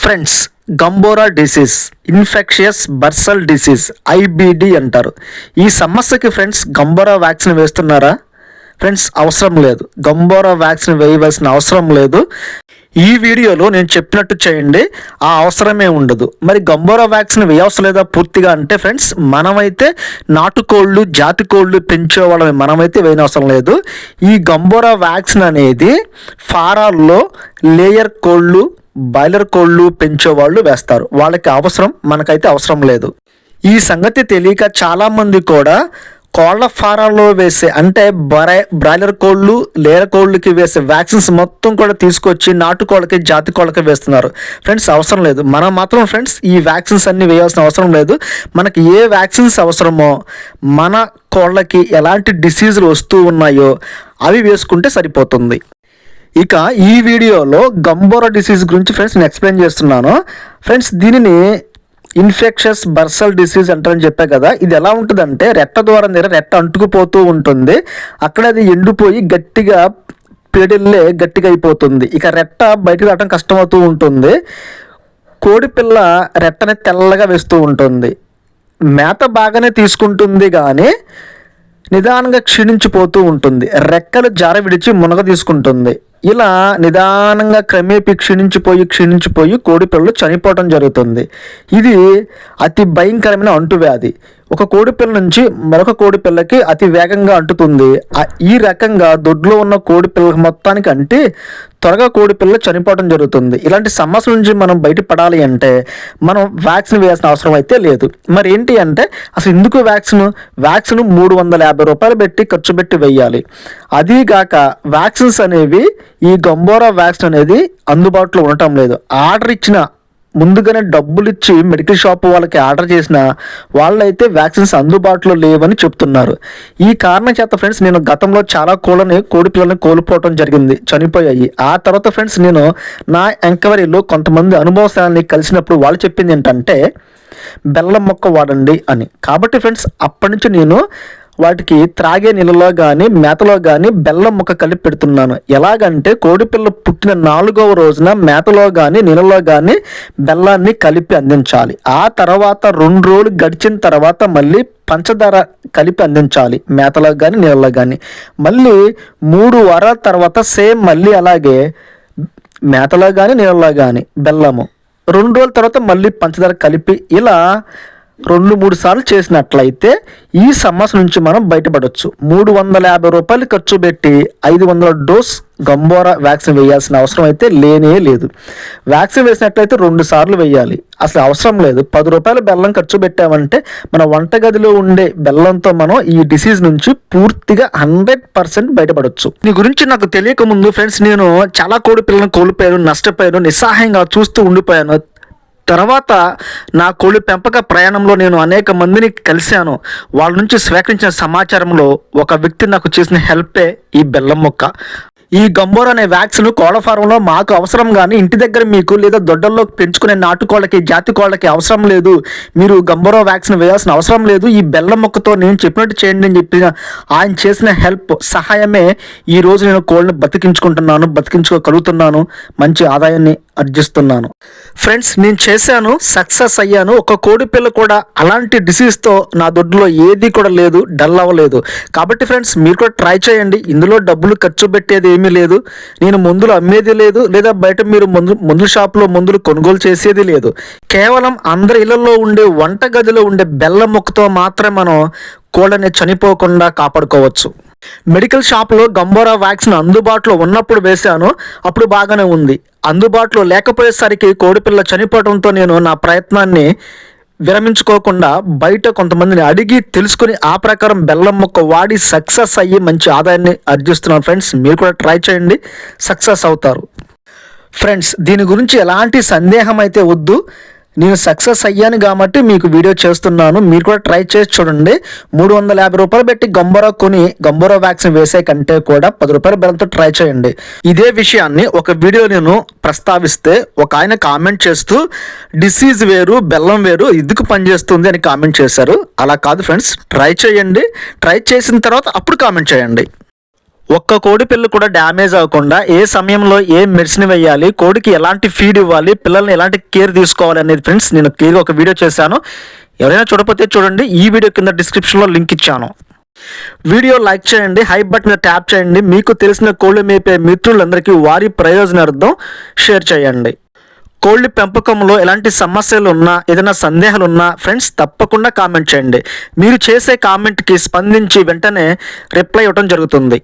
Friends, Gumboro disease infectious bursal disease IBD అంటారు. ఈ సమస్యకి ఫ్రెండ్స్ గంబోరా వ్యాక్సిన్ వేస్తున్నారా? ఫ్రెండ్స్, అవసరం లేదు. గంబోరా వ్యాక్సిన్ వేయవలసిన అవసరం లేదు. ఈ వీడియోలో నేను చెప్పినట్టు చేయండి, ఆ అవసరమే ఉండదు. మరి గంబోరా వ్యాక్సిన్ వేయవసరం లేదా పూర్తిగా అంటే ఫ్రెండ్స్, మనమైతే నాటుకోళ్ళు జాతి కోళ్ళు పెంచే వాళ్ళని మనమైతే వేయనవసరం లేదు. ఈ గంబోరా వ్యాక్సిన్ అనేది ఫారాల్లో లేయర్ కోళ్ళు బాయిలర్ కోళ్ళు పెంచేవాళ్ళు వేస్తారు. వాళ్ళకి అవసరం, మనకైతే అవసరం లేదు. ఈ సంగతి తెలియక చాలామంది కూడా కోళ్ల ఫారాల్లో వేసే అంటే బ్రాయిలర్ కోళ్ళు లేయర్ కోళ్ళకి వేసే వ్యాక్సిన్స్ మొత్తం కూడా తీసుకొచ్చి నాటుకోళ్ళకి జాతి కోళ్ళకి వేస్తున్నారు. ఫ్రెండ్స్, అవసరం లేదు. మనం మాత్రం ఫ్రెండ్స్ ఈ వ్యాక్సిన్స్ అన్ని వేయాల్సిన అవసరం లేదు. మనకి ఏ వ్యాక్సిన్స్ అవసరమో, మన కోళ్ళకి ఎలాంటి డిసీజులు వస్తూ ఉన్నాయో అవి వేసుకుంటే సరిపోతుంది. ఇక ఈ వీడియోలో గంబోరా డిసీజ్ గురించి ఫ్రెండ్స్ నేను ఎక్స్ప్లెయిన్ చేస్తున్నాను. ఫ్రెండ్స్, దీనిని ఇన్ఫెక్షస్ బర్సల్ డిసీజ్ అంటారని చెప్పే కదా. ఇది ఎలా ఉంటుందంటే రెట్ట ద్వారా రెట్ట అంటుకుపోతూ ఉంటుంది. అక్కడ అది ఎండిపోయి గట్టిగా పేడెల్లే గట్టిగా అయిపోతుంది. ఇక రెట్ట బయటకు రావడం కష్టమవుతూ ఉంటుంది. కోడిపిల్ల రెట్టని తెల్లగా వేస్తూ ఉంటుంది. మేత బాగానే తీసుకుంటుంది కానీ నిదానంగా క్షీణించిపోతూ ఉంటుంది. రెక్కలు జార విడిచి మునగ తీసుకుంటుంది. ఇలా నిదానంగా క్రమేపీ క్షీణించిపోయి కోడిపిల్లలు చనిపోవడం జరుగుతుంది. ఇది అతి భయంకరమైన అంటువ్యాధి. ఒక కోడిపిల్ల నుంచి మరొక కోడిపిల్లకి అతి వేగంగా అంటుతుంది. ఈ రకంగా దొడ్లో ఉన్న కోడిపిల్ల మొత్తానికి అంటే త్వరగా కోడిపిల్ల చనిపోవడం జరుగుతుంది. ఇలాంటి సమస్యల నుంచి మనం బయటపడాలి అంటే మనం వ్యాక్సిన్ వేయాల్సిన అవసరం అయితే లేదు. మరి ఏంటి అంటే అసలు ఎందుకు వ్యాక్సిన్ 350 రూపాయలు పెట్టి ఖర్చు పెట్టి వేయాలి. అదీగాక వ్యాక్సిన్స్ అనేవి ఈ గంబోరా వ్యాక్సిన్ అనేది అందుబాటులో ఉండటం లేదు. ఆర్డర్ ఇచ్చిన ముందుగానే డబ్బులు ఇచ్చి మెడికల్ షాప్ వాళ్ళకి ఆర్డర్ చేసిన వాళ్ళైతే వ్యాక్సిన్స్ అందుబాటులో లేవని చెప్తున్నారు. ఈ కారణం చేత ఫ్రెండ్స్ నేను గతంలో చాలా కోడి పిల్లల్ని కోల్పోవడం జరిగింది, చనిపోయాయి. ఆ తర్వాత ఫ్రెండ్స్ నేను నా ఎంక్వైరీలో కొంతమంది అనుభవశాలని కలిసినప్పుడు వాళ్ళు చెప్పింది ఏంటంటే బెల్లం మొక్క వాడండి అని. కాబట్టి ఫ్రెండ్స్ అప్పటి నుంచి నేను వాటికి త్రాగే నీళ్ళలో కానీ మేతలో కానీ బెల్లం ముక్క కలిపి పెడుతున్నాను. ఎలాగంటే కోడిపిల్ల పుట్టిన 4వ రోజున మేతలో కానీ నీళ్ళలో కానీ బెల్లాన్ని కలిపి అందించాలి. ఆ తర్వాత 2 రోజులు గడిచిన తర్వాత మళ్ళీ పంచదార కలిపి అందించాలి, మేతలో కానీ నీళ్ళలో కానీ. మళ్ళీ 3 వారాల తర్వాత సేమ్ మళ్ళీ అలాగే మేతలో కానీ నీళ్ళలో కానీ బెల్లము, 2 రోజుల తర్వాత మళ్ళీ పంచదార కలిపి ఇలా 2-3 సార్లు చేసినట్లయితే ఈ సమస్య నుంచి మనం బయటపడవచ్చు. 350 రూపాయలు ఖర్చు పెట్టి 500 డోస్ గంబోరా వ్యాక్సిన్ వేయాల్సిన అవసరం అయితే లేనే లేదు. వ్యాక్సిన్ వేసినట్లయితే 2 సార్లు వేయాలి, అసలు అవసరం లేదు. 10 రూపాయలు బెల్లం ఖర్చు పెట్టామంటే మన వంటగదిలో ఉండే బెల్లంతో మనం ఈ డిసీజ్ నుంచి పూర్తిగా 100% బయటపడవచ్చు. దీని గురించి నాకు తెలియక ముందు ఫ్రెండ్స్ నేను చాలా కోడి పిల్లలను కోల్పోయాను, నష్టపోయాను, నిస్సహాయంగా చూస్తూ ఉండిపోయాను. తర్వాత నా కోడి పెంపక ప్రయాణంలో నేను అనేక మందిని కలిశాను. వాళ్ళ నుంచి స్వీకరించిన సమాచారంలో ఒక వ్యక్తి నాకు చేసిన హెల్పే ఈ బెల్లం మొక్క. ఈ గంబోరా అనే వ్యాక్సిన్ కోళ్ల ఫారంలో మాకు అవసరం కానీ ఇంటి దగ్గర మీకు లేదా దొడ్డల్లో పెంచుకునే నాటుకోళ్ళకి జాతి కోళ్ళకి అవసరం లేదు. మీరు గంబోరా వ్యాక్సిన్ వేయాల్సిన అవసరం లేదు. ఈ బెల్లం మొక్కతో నేను చెప్పినట్టు చేయండి అని చెప్పిన ఆయన చేసిన హెల్ప్ సహాయమే ఈరోజు నేను కోళ్ళని బతికించుకోగలుగుతున్నాను, మంచి ఆదాయాన్ని ఆర్జిస్తున్నాను. ఫ్రెండ్స్, నేను చేశాను, సక్సెస్ అయ్యాను. ఒక కోడి పిల్ల కూడా అలాంటి డిసీజ్తో నా దొడ్లో ఏది కూడా లేదు, డల్ అవ్వలేదు. కాబట్టి ఫ్రెండ్స్ మీరు కూడా ట్రై చేయండి. ఇందులో డబ్బులు ఖర్చు పెట్టేది ఏమీ లేదు. నేను మందులు అమ్మేది లేదు, లేదా బయట మీరు మందుల షాప్లో మందులు కొనుగోలు చేసేది లేదు. కేవలం అందరి ఇళ్లలో ఉండే వంటగదిలో ఉండే బెల్లం మొక్కతో మాత్రమే మనం కోళ్ళని చనిపోకుండా కాపాడుకోవచ్చు. మెడికల్ షాప్లో గంబోరా వ్యాక్సిన్ అందుబాటులో ఉన్నప్పుడు వేశాను, అప్పుడు బాగానే ఉంది. అందుబాటులో లేకపోయేసరికి కోడిపిల్ల చనిపోవడంతో నేను నా ప్రయత్నాన్ని విరమించుకోకుండా బయట కొంతమందిని అడిగి తెలుసుకుని ఆ ప్రకారం బెల్లం మొక్క వాడి సక్సెస్ అయ్యి మంచి ఆదాయాన్ని ఆర్జిస్తున్నాను. ఫ్రెండ్స్, మీరు కూడా ట్రై చేయండి, సక్సెస్ అవుతారు. ఫ్రెండ్స్, దీని గురించి ఎలాంటి సందేహం అయితే వద్దు. నేను సక్సెస్ అయ్యాను కాబట్టి మీకు వీడియో చేస్తున్నాను. మీరు కూడా ట్రై చేసి చూడండి. 350 రూపాయలు పెట్టి గంబోరా వ్యాక్సిన్ వేసే కంటే కూడా 10 రూపాయల బెల్లంతో ట్రై చేయండి. ఇదే విషయాన్ని ఒక వీడియో నేను ప్రస్తావిస్తే ఒక ఆయన కామెంట్ చేస్తూ డిసీజ్ వేరు బెల్లం వేరు ఎందుకు పనిచేస్తుంది అని కామెంట్ చేశారు. అలా కాదు ఫ్రెండ్స్, ట్రై చేయండి. ట్రై చేసిన తర్వాత అప్పుడు కామెంట్ చేయండి. ఒక్క కోడి పిల్ల కూడా డ్యామేజ్ అవ్వకుండా ఏ సమయంలో ఏ మెడిసిన్ వేయాలి, కోడికి ఎలాంటి ఫీడ్ ఇవ్వాలి, పిల్లల్ని ఎలాంటి కేర్ తీసుకోవాలి అనేది ఫ్రెండ్స్ నేను క్లియర్గా ఒక వీడియో చేశాను. ఎవరైనా చూడకపోతే చూడండి, ఈ వీడియో కింద డిస్క్రిప్షన్లో లింక్ ఇచ్చాను. వీడియో లైక్ చేయండి, హై బటన్ మీద ట్యాప్ చేయండి. మీకు తెలిసిన కోళ్ళు మేపే మిత్రులందరికీ వారి ప్రయోజనార్థం షేర్ చేయండి. కోళ్ళ పెంపకంలో ఎలాంటి సమస్యలు ఉన్నా, ఏదైనా సందేహాలు ఉన్నా ఫ్రెండ్స్ తప్పకుండా కామెంట్ చేయండి. మీరు చేసే కామెంట్కి స్పందించి వెంటనే రిప్లై ఇవ్వడం జరుగుతుంది.